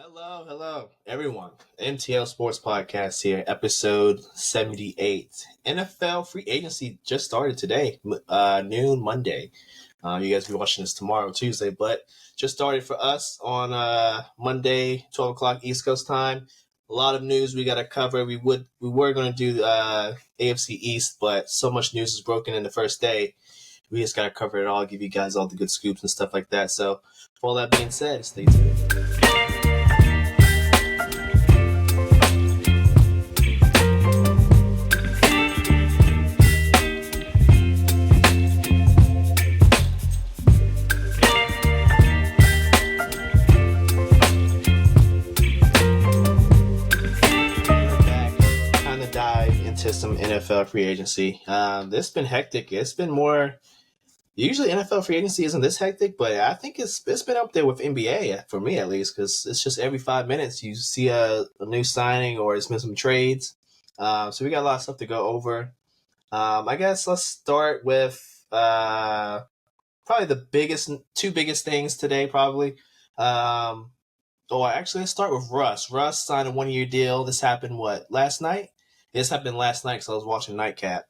Hello, everyone. MTL Sports Podcast here, episode 78. NFL free agency just started today, noon Monday. You guys will be watching this tomorrow, Tuesday, but just started for us on Monday, 12 o'clock East Coast time. A lot of news we got to cover. We were going to do AFC East, but so much news is broken in the first day. We just got to cover it all, give you guys all the good scoops and stuff like that. So, with all that being said, stay tuned. To some NFL free agency. This has been hectic. It's been more. Usually NFL free agency isn't this hectic, but I think it's been up there with NBA for me at least, because it's just every 5 minutes you see a new signing or it's been some trades. So we got a lot of stuff to go over. I guess let's start with probably the two biggest things today. Probably. Actually, let's start with Russ. Russ signed a 1-year deal. This happened last night? This happened last night because I was watching Nightcap.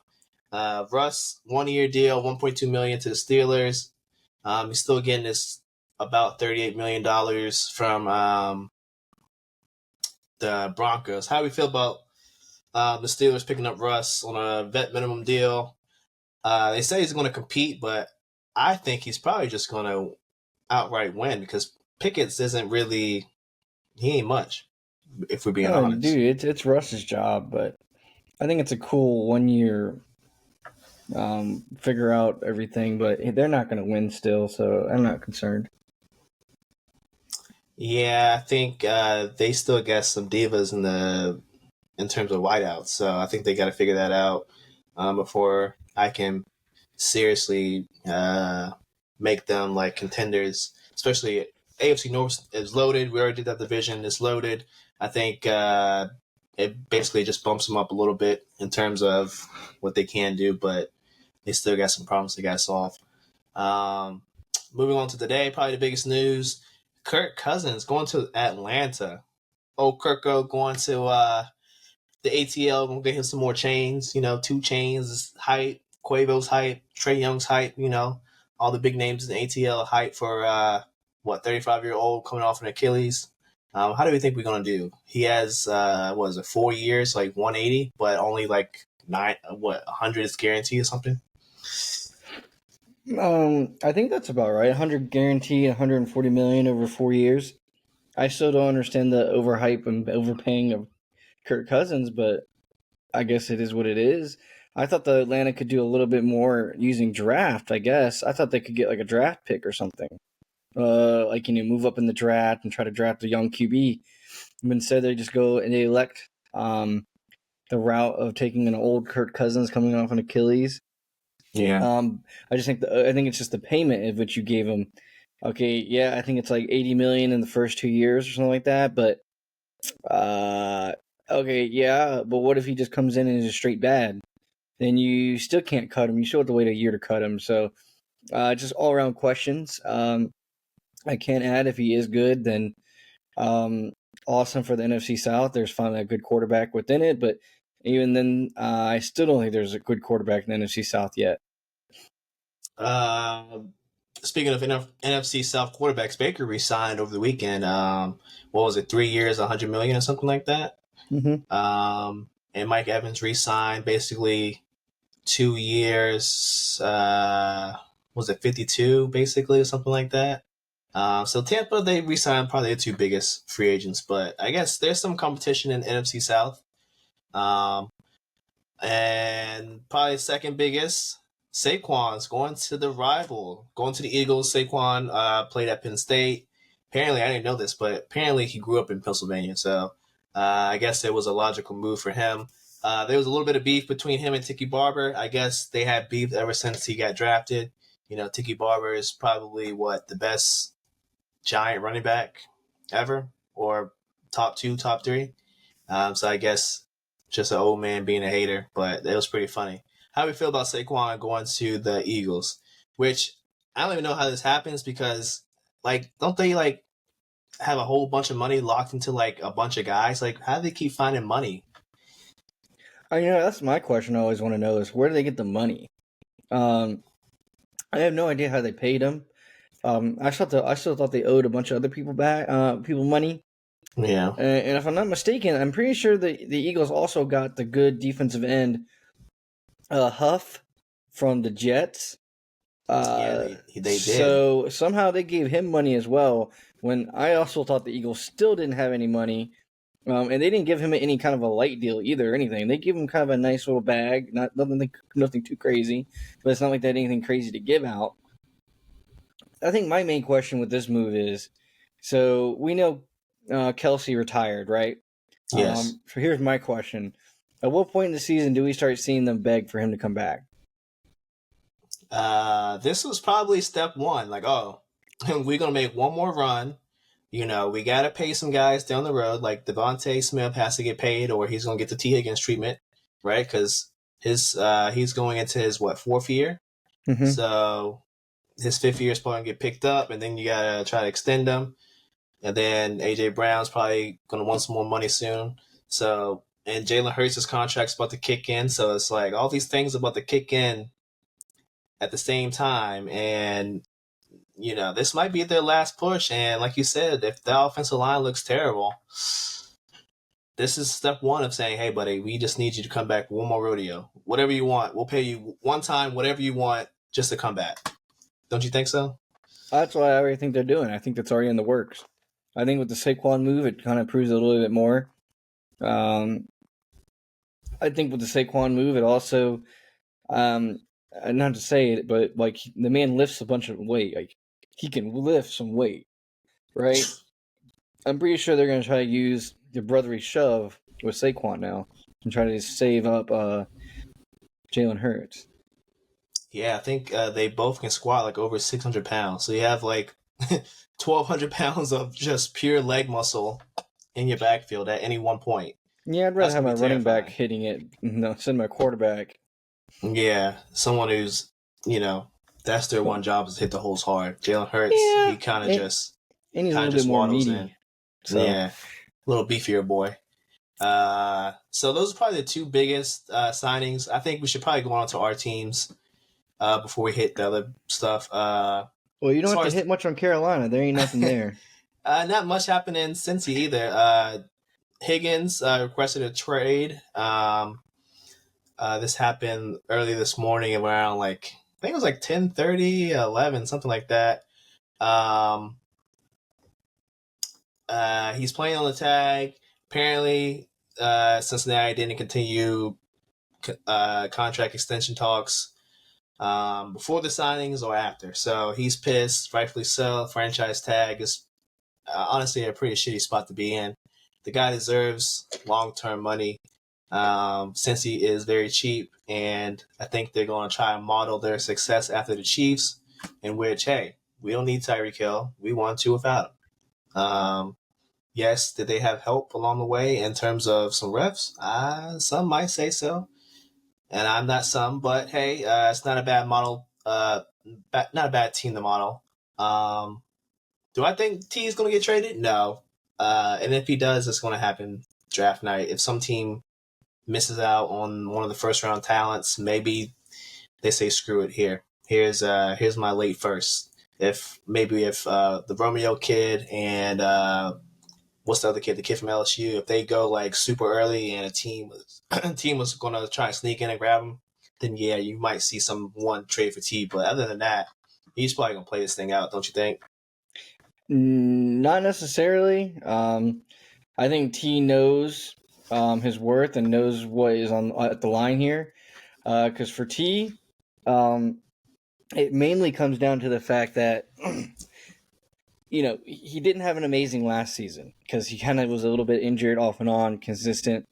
Russ, 1-year deal, $1.2 million to the Steelers. He's still getting this about $38 million from the Broncos. How do we feel about the Steelers picking up Russ on a vet minimum deal? They say he's going to compete, but I think he's probably just going to outright win because Pickett's isn't really – he ain't much, if we're being honest. Dude, it's Russ's job, but I think it's a cool 1 year figure out everything, but they're not going to win still, so I'm not concerned. Yeah, I think they still got some divas in terms of wideouts, so I think they got to figure that out before I can seriously make them like contenders. Especially AFC North is loaded. We already did that division. It's loaded. I think it basically just bumps them up a little bit in terms of what they can do, but they still got some problems they got to solve. Moving on to today, probably the biggest news, Kirk Cousins going to Atlanta. Kirko going to the ATL, going to get him some more chains, 2 chains, hype, Quavo's hype, Trey Young's hype, all the big names in the ATL hype for, 35-year-old coming off an Achilles. How do we think we're going to do? He has, 4 years, like 180, but only like 100 is guaranteed or something? I think that's about right. 100 guaranteed, 140 million over 4 years. I still don't understand the overhype and overpaying of Kirk Cousins, but I guess it is what it is. I thought the Atlanta could do a little bit more using draft, I guess. I thought they could get like a draft pick or something. Move up in the draft and try to draft a young QB. But instead, they just go and they elect the route of taking an old Kirk Cousins coming off an Achilles. Yeah. I think it's just the payment of which you gave him. Okay, yeah, I think it's like $80 million in the first 2 years or something like that. But okay, yeah, but what if he just comes in and is just straight bad? Then you still can't cut him. You still have to wait a year to cut him. So just all around questions. I can't add if he is good, then awesome for the NFC South. There's finally a good quarterback within it, but even then, I still don't think there's a good quarterback in the NFC South yet. Speaking of NFC South quarterbacks, Baker re-signed over the weekend. 3 years, $100 million or something like that? Mm-hmm. And Mike Evans re-signed basically 2 years. 52 basically or something like that? So Tampa, they re-signed probably the 2 biggest free agents, but I guess there's some competition in NFC South. And probably second biggest, Saquon's going to the rival, going to the Eagles. Saquon played at Penn State. Apparently, I didn't know this, but apparently he grew up in Pennsylvania. So I guess it was a logical move for him. There was a little bit of beef between him and Tiki Barber. I guess they had beef ever since he got drafted. Tiki Barber is probably the best giant running back ever, or top 2, top 3. So I guess just an old man being a hater, but it was pretty funny. How do we feel about Saquon going to the Eagles? Which I don't even know how this happens because, don't they have a whole bunch of money locked into like a bunch of guys? Like, how do they keep finding money? That's my question. I always want to know is where do they get the money? I have no idea how they paid him. I still thought they owed a bunch of other people people money. Yeah. And if I'm not mistaken, I'm pretty sure the Eagles also got the good defensive end, Huff, from the Jets. Yeah, they did. So somehow they gave him money as well. When I also thought the Eagles still didn't have any money, and they didn't give him any kind of a light deal either or anything. They gave him kind of a nice little bag, nothing too crazy, but it's not like they had anything crazy to give out. I think my main question with this move is, so we know Kelsey retired, right? Yes. So here's my question: at what point in the season do we start seeing them beg for him to come back? This was probably step one. Like, oh, we're gonna make one more run. We gotta pay some guys down the road. Like Devontae Smith has to get paid, or he's gonna get the T Higgins treatment, right? Because he's going into his fourth year. Mm-hmm. So his fifth year is probably gonna get picked up, and then you gotta try to extend him. And then AJ Brown's probably gonna want some more money soon. So and Jalen Hurts' contract's about to kick in. So it's like all these things about to kick in at the same time, and this might be their last push. And like you said, if the offensive line looks terrible, this is step one of saying, hey, buddy, we just need you to come back one more rodeo. Whatever you want. We'll pay you one time, whatever you want, just to come back. Don't you think so? That's what I already think they're doing. I think that's already in the works. I think with the Saquon move, it kind of proves it a little bit more. I think with the Saquon move, it also, not to say it, but like the man lifts a bunch of weight. Like he can lift some weight, right? I'm pretty sure they're going to try to use the brotherly shove with Saquon now and try to save up Jalen Hurts. Yeah, I think they both can squat like over 600 pounds. So you have like 1,200 pounds of just pure leg muscle in your backfield at any one point. Yeah, I'd rather have my running back hitting it, send my quarterback. Yeah, someone who's, that's their one job is to hit the holes hard. Jalen Hurts, he kind of just and he's a little bit more meaty. In. So. Yeah, a little beefier boy. So those are probably the two biggest signings. I think we should probably go on to our teams before we hit the other stuff. Well, you don't have to hit much on Carolina. There ain't nothing there. Not much happened in Cincy either. Higgins requested a trade. This happened early this morning around I think it was 10:30, 11, something like that. He's playing on the tag. Apparently, Cincinnati didn't continue contract extension talks before the signings or after. So he's pissed, rightfully so. Franchise tag is honestly a pretty shitty spot to be in. The guy deserves long-term money since he is very cheap, and I think they're going to try and model their success after the Chiefs, in which, hey, we don't need Tyreek Hill. We want to without him. Yes, did they have help along the way in terms of some refs? Some might say so. And I'm not some, but hey, it's not a bad model. Not a bad team to model. Do I think T is going to get traded? No. And if he does, it's going to happen draft night. If some team misses out on one of the first round talents, maybe they say screw it. Here's my late first. If the Romeo kid and what's the other kid, the kid from LSU, if they go super early and a team was going to try and sneak in and grab him, then yeah, you might see someone trade for T. But other than that, he's probably going to play this thing out, don't you think? Not necessarily. I think T knows his worth and knows what is at the line here. Because for T, it mainly comes down to the fact that he didn't have an amazing last season because he kind of was a little bit injured off and on, consistent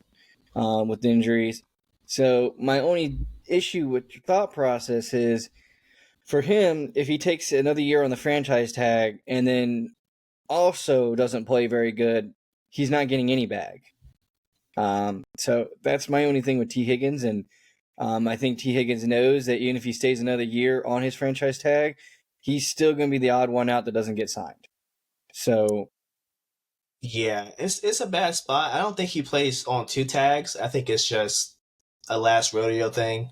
with injuries. So my only issue with your thought process is for him, if he takes another year on the franchise tag and then also doesn't play very good, he's not getting any bag. So that's my only thing with T. Higgins. And I think T. Higgins knows that even if he stays another year on his franchise tag, he's still going to be the odd one out that doesn't get signed. So Yeah, it's a bad spot. I don't think he plays on two tags. I think it's just a last rodeo thing.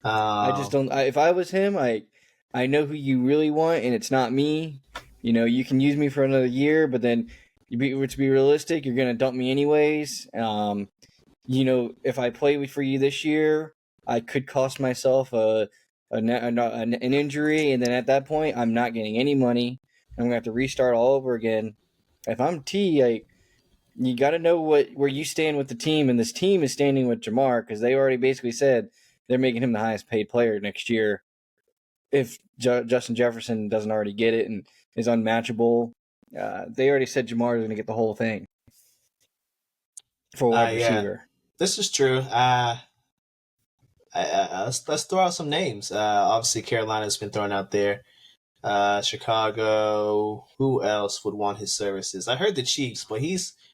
I just Um, don't. If I was him, I know who you really want, and it's not me. You know, you can use me for another year, but then to be realistic, you're gonna dump me anyways. You know, if I play for you this year, I could cost myself an injury, and then at that point, I'm not getting any money. I'm gonna have to restart all over again. If I'm T, you got to know where you stand with the team, and this team is standing with Jamar because they already basically said they're making him the highest paid player next year. If Justin Jefferson doesn't already get it and is unmatchable, they already said Jamar is going to get the whole thing for wide yeah, receiver. this is true. Let's throw out some names. Obviously, Carolina's been thrown out there. Chicago. Who else would want his services? I heard the Chiefs, but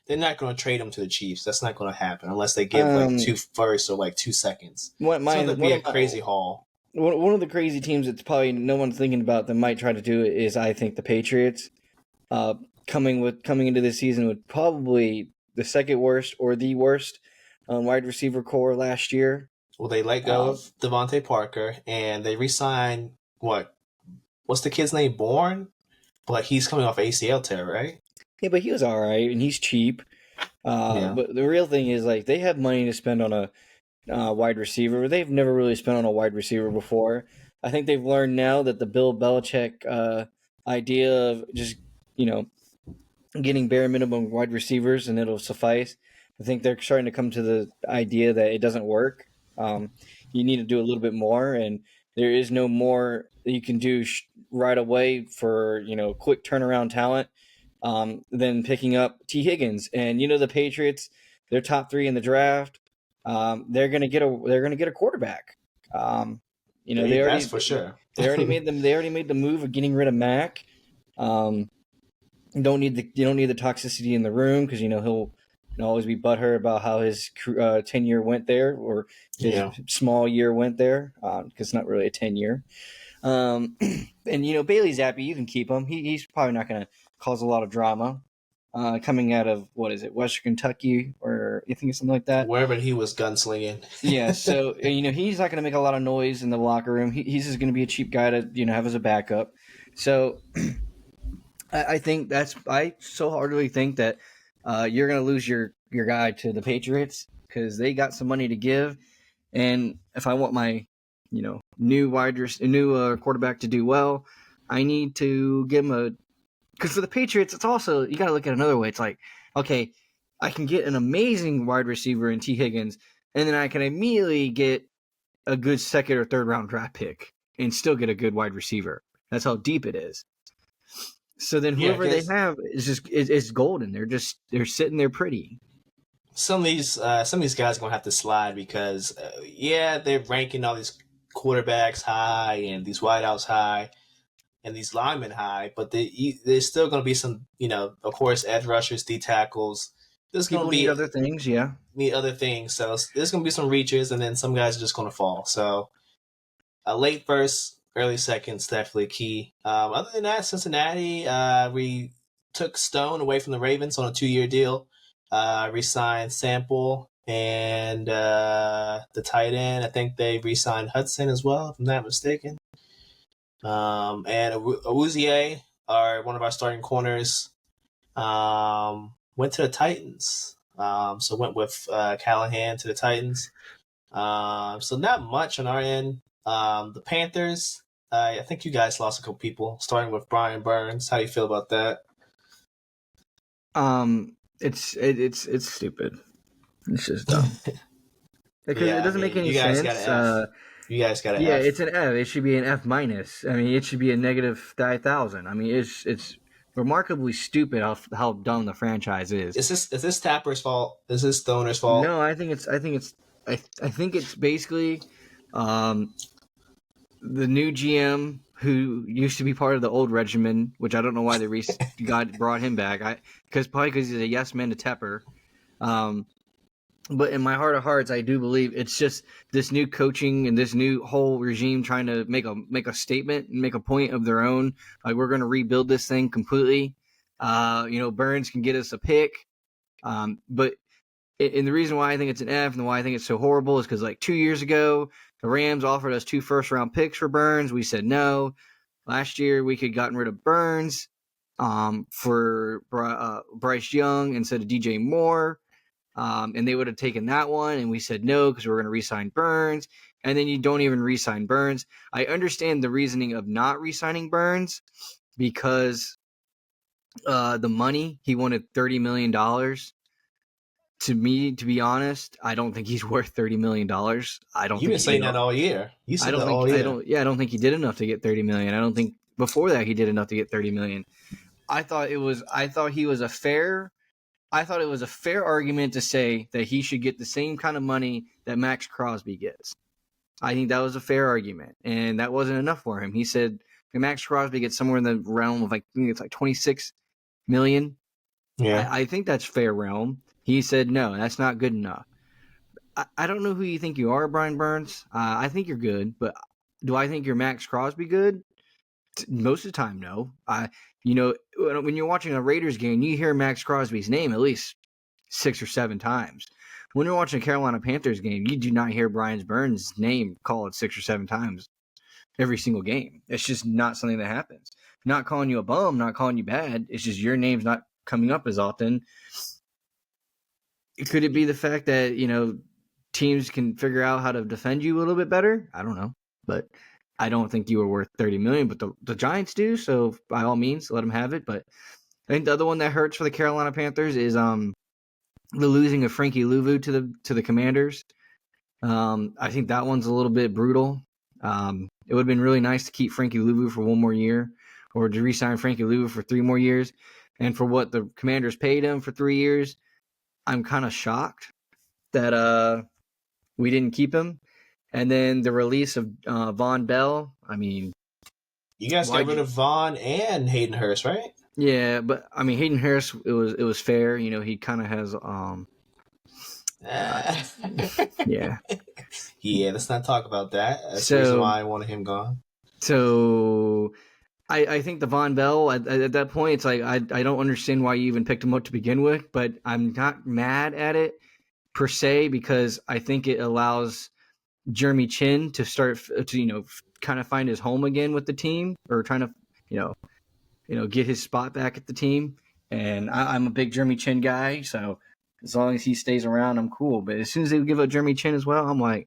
they're not going to trade him to the Chiefs. That's not going to happen unless they give like Um, 2 firsts or like 2 seconds. what It's going my to be a crazy haul. one of the crazy teams that's probably no one's thinking about that might try to do it is I think the Patriots. Uh, coming into this season with probably the second worst or the worst wide receiver core last year. Well, they let go of Devontae Parker and they re-signed what's the kid's name? Bourne, but he's coming off ACL tear, right? Yeah, but he was all right, and he's cheap. Yeah. But the real thing is, like, they have money to spend on a wide receiver. They've never really spent on a wide receiver before. I think they've learned now that the Bill Belichick idea of just, you know, getting bare minimum wide receivers and it'll suffice. I think they're starting to come to the idea that it doesn't work. You need to do a little bit more, and there is no more that you can do right away for quick turnaround talent than picking up T Higgins. And the Patriots, they're top 3 in the draft. They're gonna get a quarterback. They That's already for sure. they already made the move of getting rid of Mac. You don't need the toxicity in the room because he'll always be butthurt about how his tenure went there or his Yeah. small year went there because it's not really a 10-year. And Bailey Zappi, you can keep him. He's probably not going to cause a lot of drama. Coming out of what is it, Western Kentucky or you think it's something like that? Wherever he was gunslinging. Yeah, so he's not going to make a lot of noise in the locker room. He's just going to be a cheap guy to have as a backup. So I think I so heartily think that you're going to lose your guy to the Patriots because they got some money to give, and if I want my new quarterback to do well, I need to give him because for the Patriots it's also you got to look at it another way. It's like, okay, I can get an amazing wide receiver in T Higgins, and then I can immediately get a good second or third round draft pick and still get a good wide receiver. That's how deep it is. So then whoever they have is golden. They're sitting there pretty. Some of these guys are gonna have to slide because they're ranking all these quarterbacks high and these wideouts high and these linemen high, but there's still gonna be some of course edge rushers, D tackles. There's People gonna be need other things, yeah. need other things, so there's gonna be some reaches, and then some guys are just gonna fall. So a late first, early second's definitely key. Other than that, Cincinnati, we took Stone away from the Ravens on a 2-year deal. Re-signed Sample and the tight end. I think they re-signed Hudson as well, if I'm not mistaken. And Awuzie, one of our starting corners, went to the Titans. So went with Callahan to the Titans. So not much on our end. The Panthers, I think you guys lost a couple people, starting with Brian Burns. How do you feel about that? It's stupid. It's just dumb because it doesn't make any you guys sense. Got an F. You guys got an yeah, F. it's an F. It should be an F minus. I mean, it should be a negative 1,000. I mean, it's remarkably stupid how dumb the franchise is. Is this Tapper's fault? Is this the owner's fault? No, I think it's basically the new GM who used to be part of the old regimen, which I don't know why they brought him back. Because he's a yes man to Tepper. But in my heart of hearts, I do believe it's just this new coaching and this new whole regime trying to make a statement and make a point of their own. Like, we're going to rebuild this thing completely. Burns can get us a pick. But the reason why I think it's an F and why I think it's so horrible is because like 2 years ago, the Rams offered us 2 first-round picks for Burns. We said no. Last year, we could have gotten rid of Burns for Bryce Young instead of DJ Moore. And they would have taken that one, and we said no because we were going to re-sign Burns. And then you don't even re-sign Burns. I understand the reasoning of not re-signing Burns because the money, he wanted $30 million. To me, to be honest, I don't think he's worth $30 million. I don't. You've been saying that all year. You said that all year. I don't think he did enough to get $30 million. I don't think before that he did enough to get $30 million. I thought it was a fair argument to say that he should get the same kind of money that Max Crosby gets. I think that was a fair argument, and that wasn't enough for him. He said Max Crosby gets somewhere in the realm of I think it's like $26 million. Yeah, I think that's fair realm. He said no, that's not good enough. I don't know who you think you are, Brian Burns. I think you're good, but do I think you're Max Crosby good? Most of the time, no. When you're watching a Raiders game, you hear Max Crosby's name at least 6 or 7 times. When you're watching a Carolina Panthers game, you do not hear Brian Burns' name called 6 or 7 times every single game. It's just not something that happens. Not calling you a bum, not calling you bad. It's just your name's not coming up as often. Could it be the fact that, teams can figure out how to defend you a little bit better? I don't know. But I don't think you were worth $30 million, but the Giants do. So by all means, let them have it. But I think the other one that hurts for the Carolina Panthers is the losing of Frankie Louvu to the Commanders. I think that one's a little bit brutal. It would have been really nice to keep Frankie Louvu for 1 more year, or to re-sign Frankie Louvu for 3 more years. And for what the Commanders paid him for 3 years, I'm kind of shocked that we didn't keep him. And then the release of Von Bell. I mean, you guys got rid of Von and Hayden Hurst, right? Yeah, but I mean, Hayden Hurst, it was fair. He kind of has yeah. Yeah, let's not talk about that. That's the reason why I wanted him gone. So I think the Von Bell, at that point, it's like I don't understand why you even picked him up to begin with, but I'm not mad at it per se because I think it allows Jeremy Chin to start to kind of find his home again with the team, or trying to get his spot back at the team. And I'm a big Jeremy Chin guy, so as long as he stays around, I'm cool. But as soon as they give up Jeremy Chin as well, I'm like,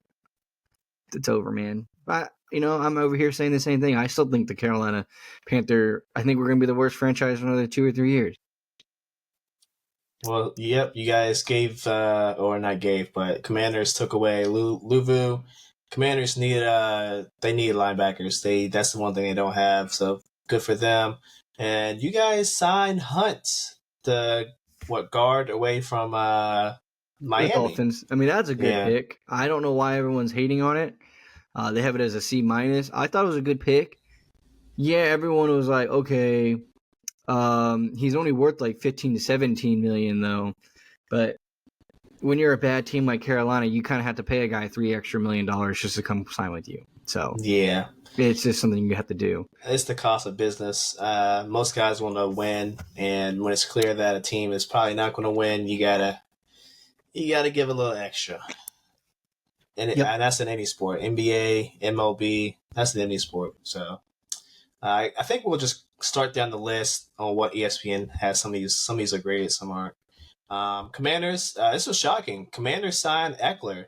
it's over, man. I'm over here saying the same thing. I still think the Carolina Panther, I think we're going to be the worst franchise for another 2 or 3 years. Well, yep, you guys gave, or not gave, but Commanders took away Louvu. Commanders needed linebackers. That's the one thing they don't have, so good for them. And you guys signed Hunt, the guard away from Miami. The Dolphins. I mean, that's a good pick. I don't know why everyone's hating on it. They have it as a C-. I thought it was a good pick. Yeah, everyone was like, okay, he's only worth like 15 to 17 million though. But when you're a bad team like Carolina, you kind of have to pay a guy $3 extra million just to come sign with you. So yeah, it's just something you have to do. It's the cost of business. Most guys want to win, and when it's clear that a team is probably not going to win, you gotta give a little extra. And that's in any sport, NBA, MLB. That's in any sport. So I think we'll just start down the list on what ESPN has. Some of these are great, some aren't. Commanders. This was shocking. Commanders signed Eckler.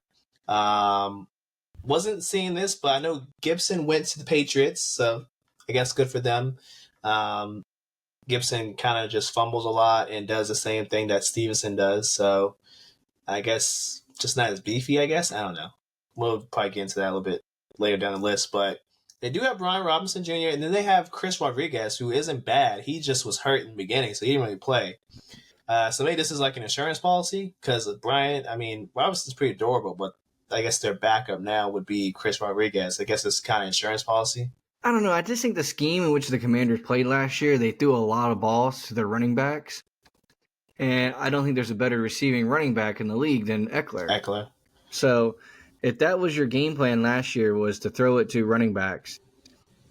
Wasn't seeing this, but I know Gibson went to the Patriots, so I guess good for them. Gibson kind of just fumbles a lot and does the same thing that Stevenson does, so I guess just not as beefy, I guess. I don't know. We'll probably get into that a little bit later down the list, but they do have Brian Robinson Jr., and then they have Chris Rodriguez, who isn't bad. He just was hurt in the beginning, so he didn't really play. So maybe this is like an insurance policy, because Robinson's pretty durable, but I guess their backup now would be Chris Rodriguez. I guess it's kind of insurance policy. I don't know. I just think the scheme in which the Commanders played last year, they threw a lot of balls to their running backs. And I don't think there's a better receiving running back in the league than Eckler. So if that was your game plan last year, was to throw it to running backs,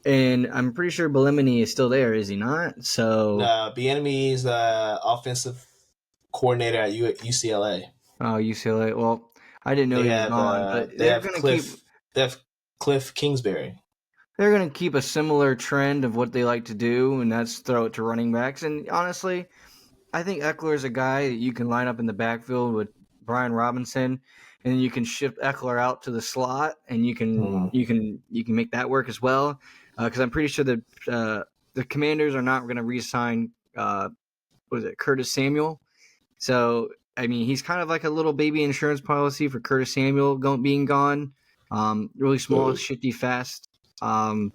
And I'm pretty sure Belemini is still there, is he not? So, Bieniemy is the offensive coordinator at UCLA. oh, UCLA. Well, I didn't know he was gone, but They have Cliff Kingsbury. they're gonna keep a similar trend of what they like to do, and that's throw it to running backs. And honestly, I think Eckler is a guy that you can line up in the backfield with Brian Robinson, and then you can shift Eckler out to the slot, and you can make that work as well. Because I'm pretty sure that the Commanders are not going to re-sign Curtis Samuel. So I mean, he's kind of like a little baby insurance policy for Curtis Samuel being gone. Really small, shifty, fast. You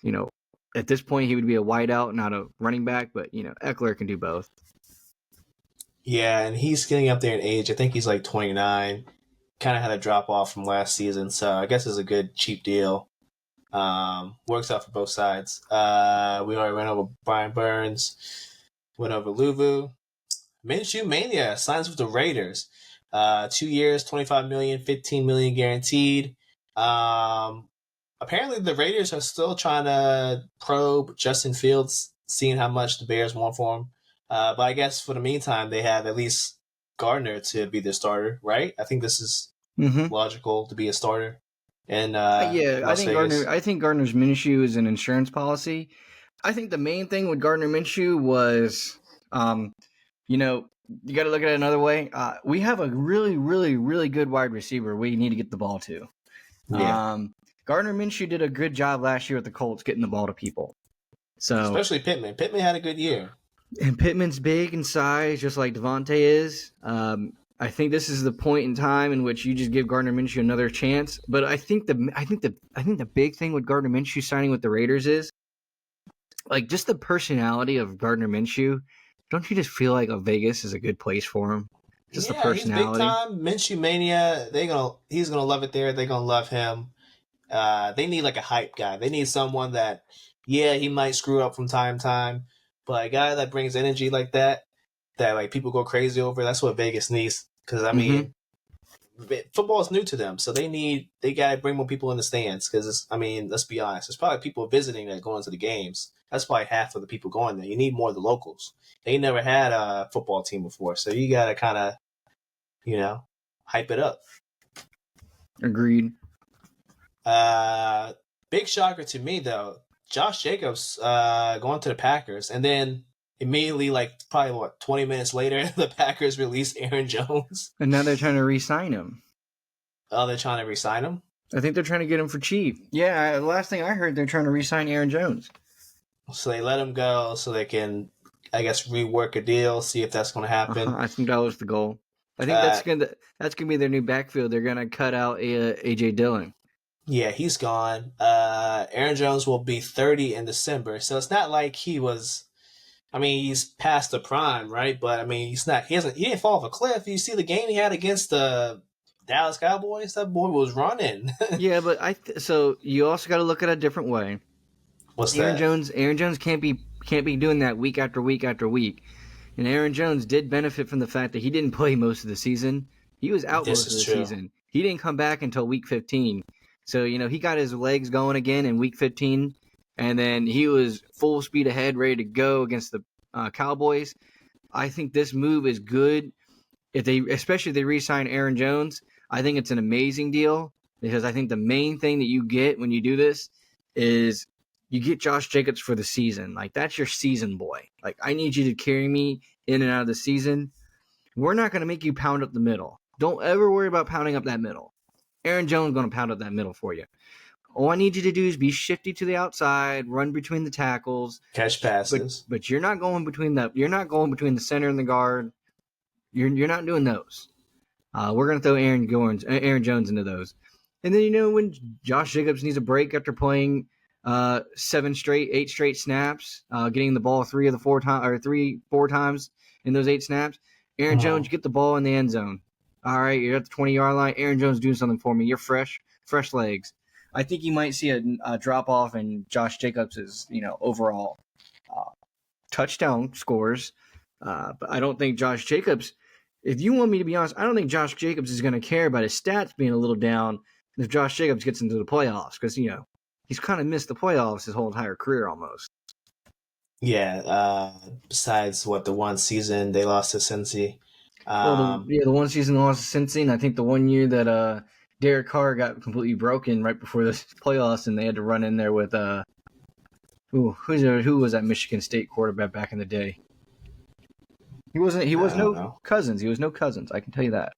know, at this point, he would be a wideout, not a running back. But Eckler can do both. Yeah, and he's getting up there in age. I think he's like 29. Kind of had a drop off from last season, so I guess it's a good cheap deal. Works out for both sides. We already went over Brian Burns, went over Luvu. Minshew Mania signs with the Raiders. 2 years, $25 million, $15 million guaranteed. Apparently the Raiders are still trying to probe Justin Fields, seeing how much the Bears want for him. But I guess for the meantime, they have at least Gardner to be the starter, right? I think this is logical to be a starter. And I think Gardner's Minshew is an insurance policy. I think the main thing with Gardner Minshew was, you got to look at it another way. We have a really, really, really good wide receiver we need to get the ball to. Yeah. Gardner Minshew did a good job last year with the Colts getting the ball to people. So especially Pittman. Pittman had a good year. And Pittman's big in size, just like Devontae is. I think this is the point in time in which you just give Gardner Minshew another chance. But I think the big thing with Gardner Minshew signing with the Raiders is like just the personality of Gardner Minshew. Don't you just feel like Vegas is a good place for him? Just the personality. He's big time. Minshew Mania. He's gonna love it there. They're gonna love him. They need like a hype guy. They need someone that, he might screw up from time to time, but a guy that brings energy like that like people go crazy over. That's what Vegas needs. Because I mean, football is new to them, so they gotta bring more people in the stands. Because let's be honest, there's probably people visiting that going to the games. That's probably half of the people going there. You need more of the locals. They never had a football team before, so you gotta kind of, hype it up. Agreed. Big shocker to me though, Josh Jacobs going to the Packers, and then immediately, like probably 20 minutes later, the Packers released Aaron Jones. And now they're trying to re-sign him. Oh, they're trying to re-sign him? I think they're trying to get him for cheap. Yeah, the last thing I heard, they're trying to re-sign Aaron Jones. So they let him go so they can, I guess, rework a deal, see if that's going to happen. I think that was the goal. I think that's gonna be their new backfield. They're gonna cut out AJ Dillon. Yeah, he's gone. Aaron Jones will be 30 in December, so it's not like he was. He's past the prime, right? But he didn't fall off a cliff. You see the game he had against the Dallas Cowboys? That boy was running. Yeah, but so you also got to look at it a different way. What's Aaron that? Aaron Jones can't be doing that week after week after week. And Aaron Jones did benefit from the fact that he didn't play most of the season. He was out most of the season. He didn't come back until week 15. So, he got his legs going again in week 15. And then he was full speed ahead, ready to go against the Cowboys. I think this move is good. Especially if they re-sign Aaron Jones, I think it's an amazing deal because I think the main thing that you get when you do this is you get Josh Jacobs for the season. Like, that's your season boy. Like, I need you to carry me in and out of the season. We're not going to make you pound up the middle. Don't ever worry about pounding up that middle. Aaron Jones is going to pound up that middle for you. All I need you to do is be shifty to the outside, run between the tackles, catch passes. But you're not going between the center and the guard. You're not doing those. We're going to throw Aaron Jones into those. And then when Josh Jacobs needs a break after playing 8 straight snaps, getting the ball 4 times in those 8 snaps, Aaron Jones, get the ball in the end zone. All right, you're at the 20-yard line. Aaron Jones, do something for me. You're fresh legs. I think you might see a drop off in Josh Jacobs' overall touchdown scores, but I don't think Josh Jacobs. If you want me to be honest, I don't think Josh Jacobs is going to care about his stats being a little down if Josh Jacobs gets into the playoffs because he's kind of missed the playoffs his whole entire career almost. Yeah. Besides the one season they lost to Cincy. The one season they lost to Cincy, and I think the one year that Derek Carr got completely broken right before the playoffs, and they had to run in there with who was that Michigan State quarterback back in the day? He was no Cousins. He was no Cousins. I can tell you that.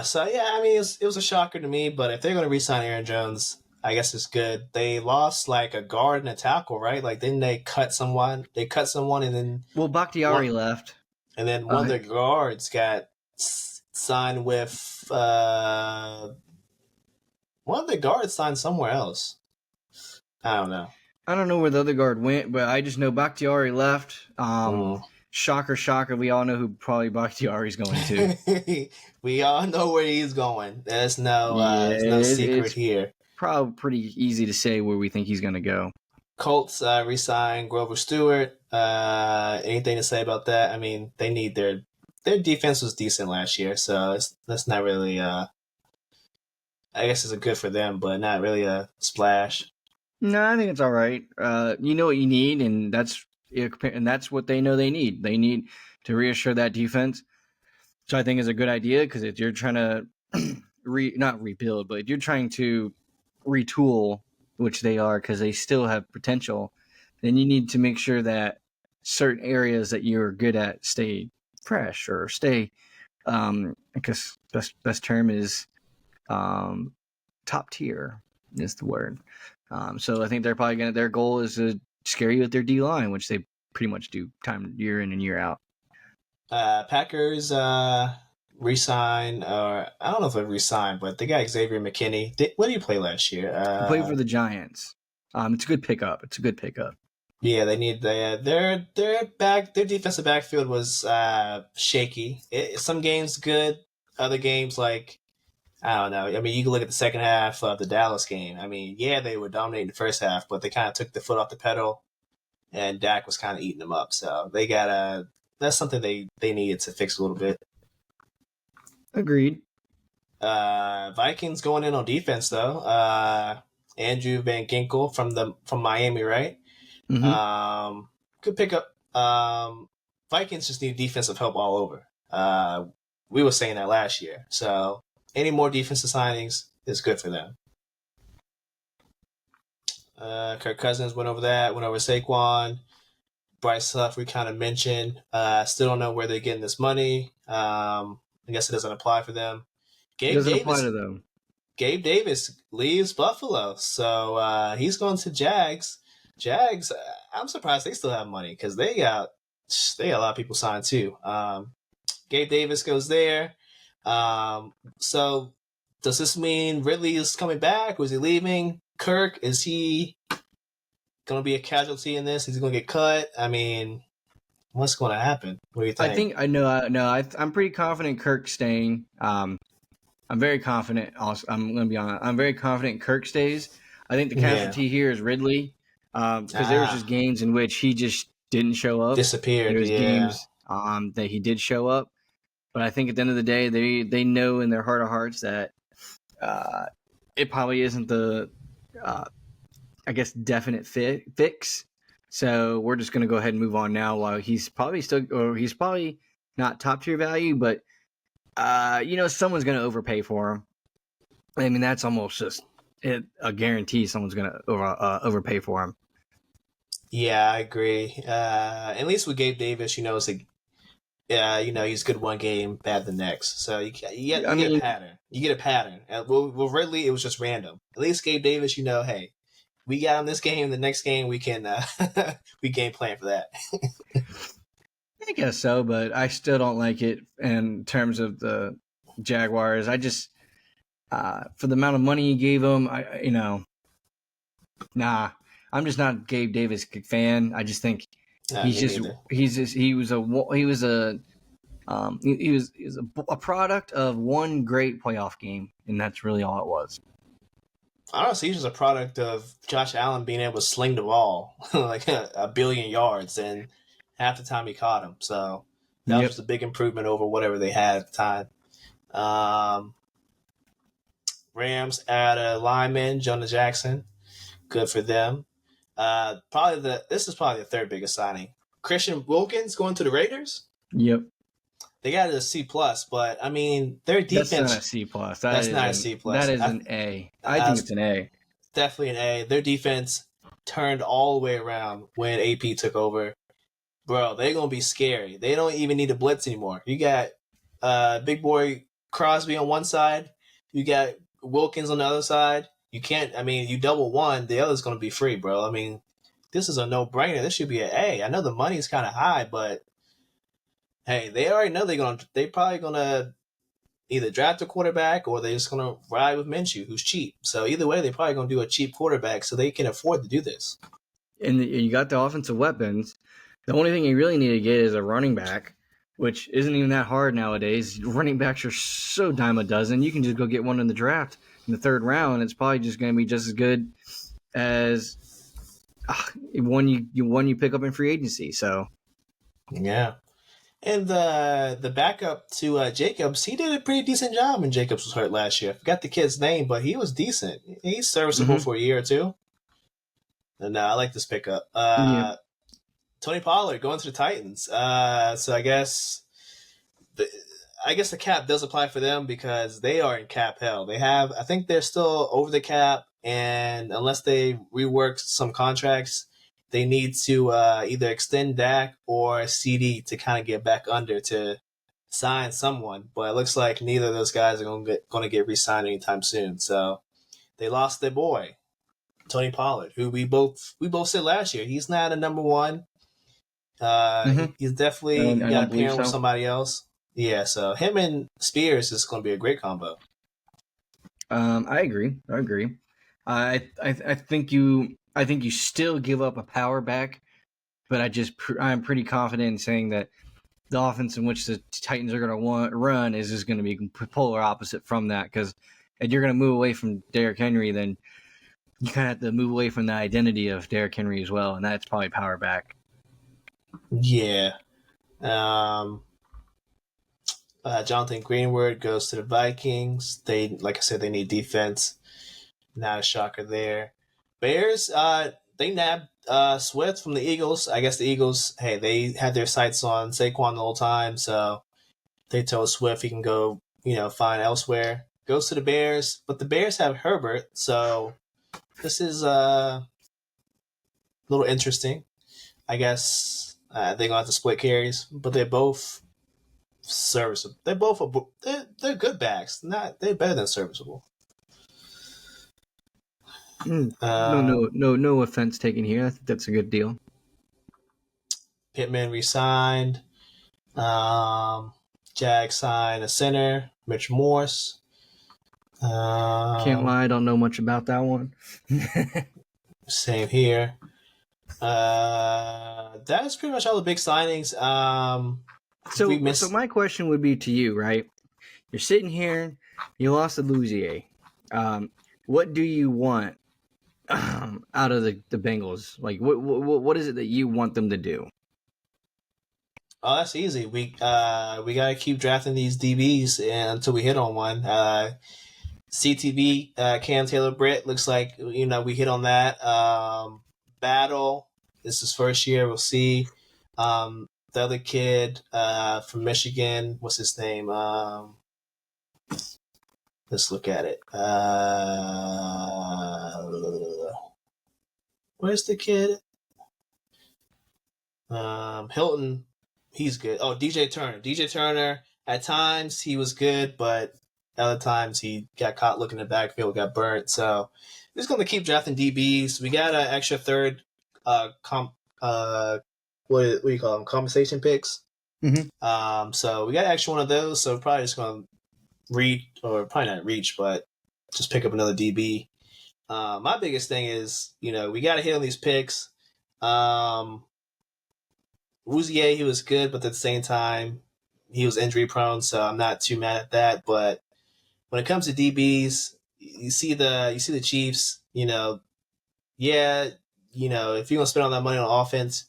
So yeah, I mean, it was a shocker to me, but if they're going to re-sign Aaron Jones, I guess it's good. They lost like a guard and a tackle, right? Like, didn't they cut someone? They cut someone, and then Bakhtiari left, and then one of the guards got signed with one of the guards signed somewhere else. I don't know. I don't know where the other guard went, but I just know Bakhtiari left. Shocker. We all know who probably Bakhtiari's going to. We all know where he's going. There's no secret here. Probably pretty easy to say where we think he's going to go. Colts re-signed Grover Stewart. Anything to say about that? I mean, they need their defense was decent last year, so that's not really. I guess it's good for them, but not really a splash. No, I think it's all right. You know what you need, and that's what they know they need. They need to reassure that defense. So I think it's a good idea because if you're trying to not rebuild, but if you're trying to retool, which they are because they still have potential, then you need to make sure that certain areas that you're good at stay fresh or stay. Because best term is top tier is the word. So I think they're probably their goal is to scare you with their D line, which they pretty much do year in and year out. Packers re-sign, or I don't know if they re-signed, but they got Xavier McKinney. What did he play last year? He played for the Giants. It's a good pickup. Yeah, they need their defensive backfield was shaky. Some games good, other games like I don't know. I mean, you can look at the second half of the Dallas game. I mean, yeah, they were dominating the first half, but they kind of took the foot off the pedal, and Dak was kind of eating them up. So they got that's something they needed to fix a little bit. Agreed. Vikings going in on defense though. Andrew Van Ginkel from Miami, right? Mm-hmm. Good pickup. Vikings just need defensive help all over. We were saying that last year. So any more defensive signings is good for them. Kirk Cousins went over Saquon. Bryce Huff, we kind of mentioned. Still don't know where they're getting this money. I guess it doesn't apply for them. Apply to them. Gabe Davis leaves Buffalo, so he's going to Jags. Jags, I'm surprised they still have money because they got a lot of people signed too. Gabe Davis goes there. So does this mean Ridley is coming back, or is he leaving? Kirk, is he going to be a casualty in this? Is he going to get cut? I mean, what's going to happen? What do you think? I'm pretty confident Kirk's staying. I'm very confident. Also, I'm going to be honest. I'm very confident Kirk stays. I think the casualty here is Ridley, because there was just games in which he just didn't show up. Disappeared. There was games that he did show up, but I think at the end of the day, they know in their heart of hearts that it probably isn't the definite fix. So we're just going to go ahead and move on now. While he's probably not top tier value, but someone's going to overpay for him. I mean, that's almost just a guarantee. Someone's going to overpay for him. Yeah, I agree. At least with Gabe Davis, it's he's good one game, bad the next. So you get a pattern. You get a pattern. With Ridley, it was just random. At least Gabe Davis, hey, we got him this game. The next game, we can we game plan for that. I guess so, but I still don't like it in terms of the Jaguars. I just for the amount of money you gave him, I'm just not a Gabe Davis fan. I just think he was a product of one great playoff game, and that's really all it was. Honestly, he's just a product of Josh Allen being able to sling the ball like a billion yards, and half the time he caught him. So that was just a big improvement over whatever they had at the time. Rams add a lineman, Jonah Jackson. Good for them. This is probably the third biggest signing. Christian Wilkins going to the Raiders. Yep. They got it a C plus, but I mean their That's not a defense. C plus. That's not a C That plus. is an A. I think it's an A. Definitely an A. Their defense turned all the way around when AP took over. Bro, they're gonna be scary. They don't even need to blitz anymore. You got big boy Crosby on one side. You got Wilkins on the other side. You can't. I mean, you double one, the other's gonna be free, bro. I mean, this is a no brainer. This should be an A. I know the money's kind of high, but hey, they already know they probably gonna either draft a quarterback or they're just gonna ride with Minshew, who's cheap. So either way, they're probably gonna do a cheap quarterback so they can afford to do this. And you got the offensive weapons. The only thing you really need to get is a running back, which isn't even that hard nowadays. Running backs are so dime a dozen. You can just go get one in the draft in the third round. It's probably just going to be just as good as one you pick up in free agency. So, yeah. And the backup to Jacobs, he did a pretty decent job when Jacobs was hurt last year. I forgot the kid's name, but he was decent. He's serviceable for a year or two. And I like this pickup. yeah. Tony Pollard going to the Titans. So I guess the cap does apply for them because they are in cap hell. I think they're still over the cap, and unless they rework some contracts, they need to either extend Dak or CD to kind of get back under to sign someone. But it looks like neither of those guys are going to get re-signed anytime soon. So they lost their boy, Tony Pollard, who we both said last year he's not a number one. He's definitely got a pairing with somebody else. Yeah, so him and Spears is going to be a great combo. I agree. I think you still give up a power back, but I'm pretty confident in saying that the offense in which the Titans are going to run is just going to be polar opposite from that. Because if you're going to move away from Derrick Henry, then you kind of have to move away from the identity of Derrick Henry as well, and that's probably power back. Yeah. Jonathan Greenwood goes to the Vikings. Like I said, they need defense. Not a shocker there. Bears, they nabbed Swift from the Eagles. I guess the Eagles, hey, they had their sights on Saquon the whole time, so they told Swift he can go, find elsewhere. Goes to the Bears, but the Bears have Herbert, so this is a little interesting. I guess they're going to have to split carries, but they're both serviceable. They're good backs. They're better than serviceable. No offense taken here. I think that's a good deal. Pittman re-signed. Jag signed a center, Mitch Morse. Can't lie, I don't know much about that one. Same here. That's pretty much all the big signings. So my question would be to you, right? You're sitting here, you lost to Louisier. What do you want out of the Bengals? Like, what is it that you want them to do? Oh, that's easy. We gotta keep drafting these DBs until we hit on one. CTB, Cam Taylor-Britt looks like we hit on that. Battle, this is first year. We'll see. The other kid from Michigan, what's his name? Let's look at it. Where's the kid? Hilton, he's good. Oh, DJ Turner. DJ Turner, at times he was good, but other times he got caught looking in the backfield, got burnt. So we're just going to keep drafting DBs. We got an extra third what do you call them? Compensation picks. Mm-hmm. So we got an extra one of those. So we're probably just going to probably not reach, but just pick up another DB. My biggest thing is, we got to hit on these picks. Rouzier, he was good, but at the same time, he was injury prone, so I'm not too mad at that. But when it comes to DBs, you see the Chiefs. If you're gonna spend all that money on offense,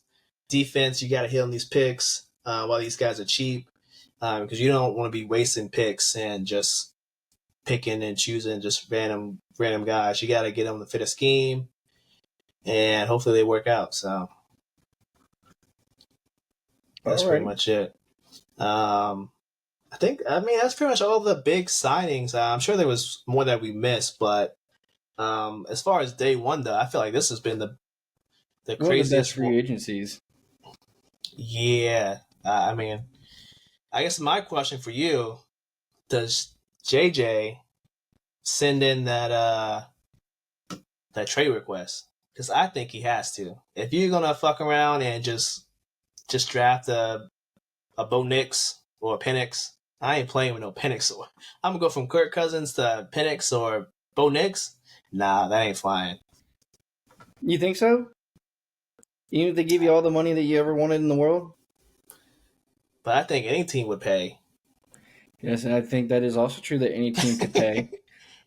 defense, you got to hit on these picks while these guys are cheap, because you don't want to be wasting picks and just picking and choosing just random guys. You got to get them to fit a scheme. and hopefully they work out. So that's All pretty right. much it. I mean, that's pretty much all the big signings. I'm sure there was more that we missed, but as far as day one, though, I feel like this has been the One of the best craziest. free agencies. Yeah, I mean, I guess my question for you: does JJ send in that trade request? Because I think he has to. If you're gonna fuck around and just draft a Bo Nix or a Penix, I ain't playing with no Penix. I'm gonna go from Kirk Cousins to Penix or Bo Nix. Nah, that ain't flying. You think so? Even if they give you all the money that you ever wanted in the world? But I think any team would pay. Yes, and I think that is also true that any team could pay.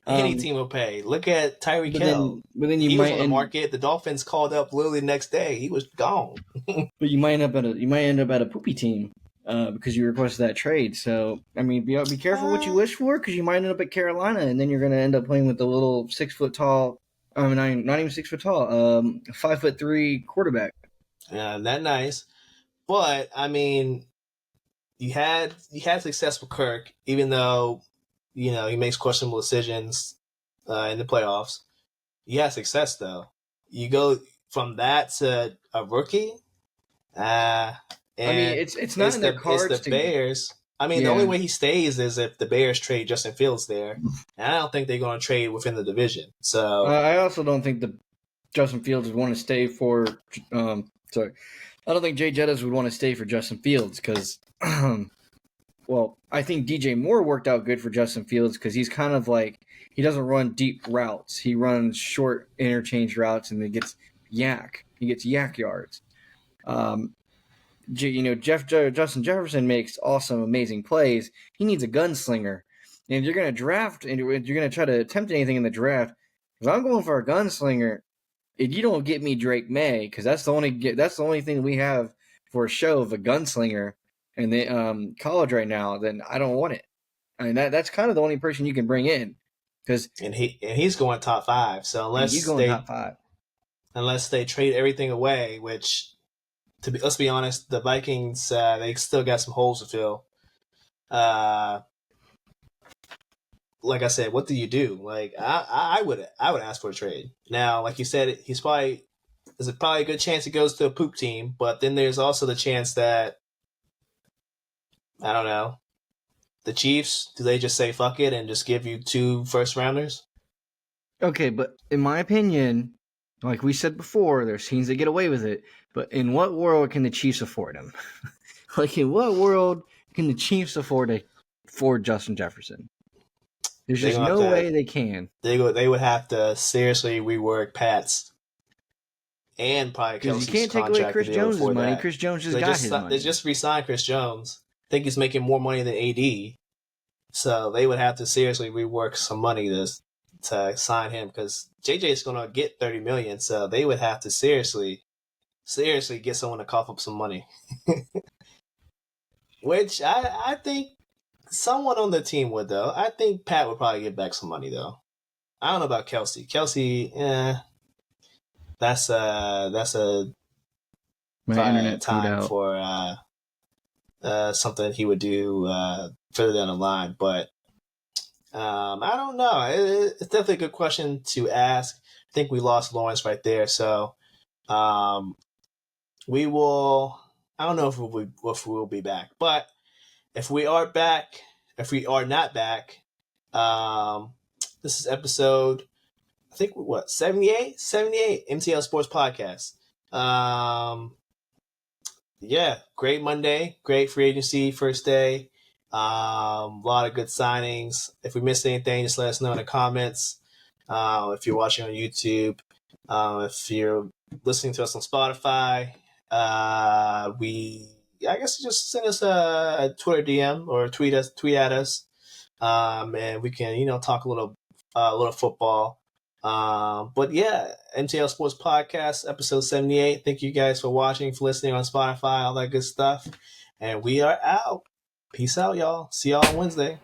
Any team would pay. Look at Tyreek Hill. But then you He might was on the market. The Dolphins called up literally the next day. He was gone. but you might end up at a poopy team because you requested that trade. So I mean, be careful what you wish for because you might end up at Carolina and then you're going to end up playing with the little 6 foot tall. I mean, not even 6 foot tall. 5'3" quarterback. Yeah, that nice. But I mean, you had success with Kirk, even though he makes questionable decisions in the playoffs. You had success though. You go from that to a rookie, and I mean, it's not in their cards it's the Bears. I mean, the only way he stays is if the Bears trade Justin Fields there, and I don't think they're going to trade within the division. So I also don't think the Justin Fields would want to stay for. Sorry, I don't think Jay Jettas would want to stay for Justin Fields because, well, I think DJ Moore worked out good for Justin Fields because he's kind of like he doesn't run deep routes. He runs short interchange routes and he gets yak. He gets yak yards. Justin Jefferson makes awesome, amazing plays. He needs a gunslinger. And if you're going to draft and you're going to try to attempt anything in the draft, if I'm going for a gunslinger, if you don't get me Drake May, because that's the only thing we have for a show of a gunslinger in the college right now, then I don't want it. I mean that's kind of the only person you can bring in, and he's going top 5. So top 5, unless they trade everything away, which let's be honest, the Vikings they still got some holes to fill. Like I said, what do you do? Like I would ask for a trade. Now, like you said, there's probably a good chance he goes to a poop team, but then there's also the chance that I don't know. The Chiefs, do they just say fuck it and just give you 2 first rounders? Okay, but in my opinion, like we said before, there's teams that get away with it. But in what world can the Chiefs afford him? Like in what world can the Chiefs afford Justin Jefferson? There's just no way they can. They would have to seriously rework Pat's and probably Kelsey's because you can't take away Chris Jones' money. Chris Jones just got his money. They just re-signed Chris Jones. I think he's making more money than AD. So they would have to seriously rework some money to sign him because JJ is going to get $30 million. So they would have to seriously get someone to cough up some money. Which I think someone on the team would, though. I think Pat would probably get back some money, though. I don't know about Kelsey. Kelsey, that's a time for something he would do further down the line. But I don't know. It's definitely a good question to ask. I think we lost Lawrence right there, so we will. I don't know if we'll be back, but if we are back, if we are not back, this is episode, I think, 78 MTL Sports Podcast. Yeah, great Monday, great free agency first day. A lot of good signings. If we missed anything, just let us know in the comments. If you're watching on YouTube, if you're listening to us on Spotify, I guess just send us a Twitter DM or tweet at us, and we can talk a little football. But yeah, MTL Sports Podcast, episode 78. Thank you guys for watching, for listening on Spotify, all that good stuff. And we are out. Peace out, y'all. See y'all on Wednesday.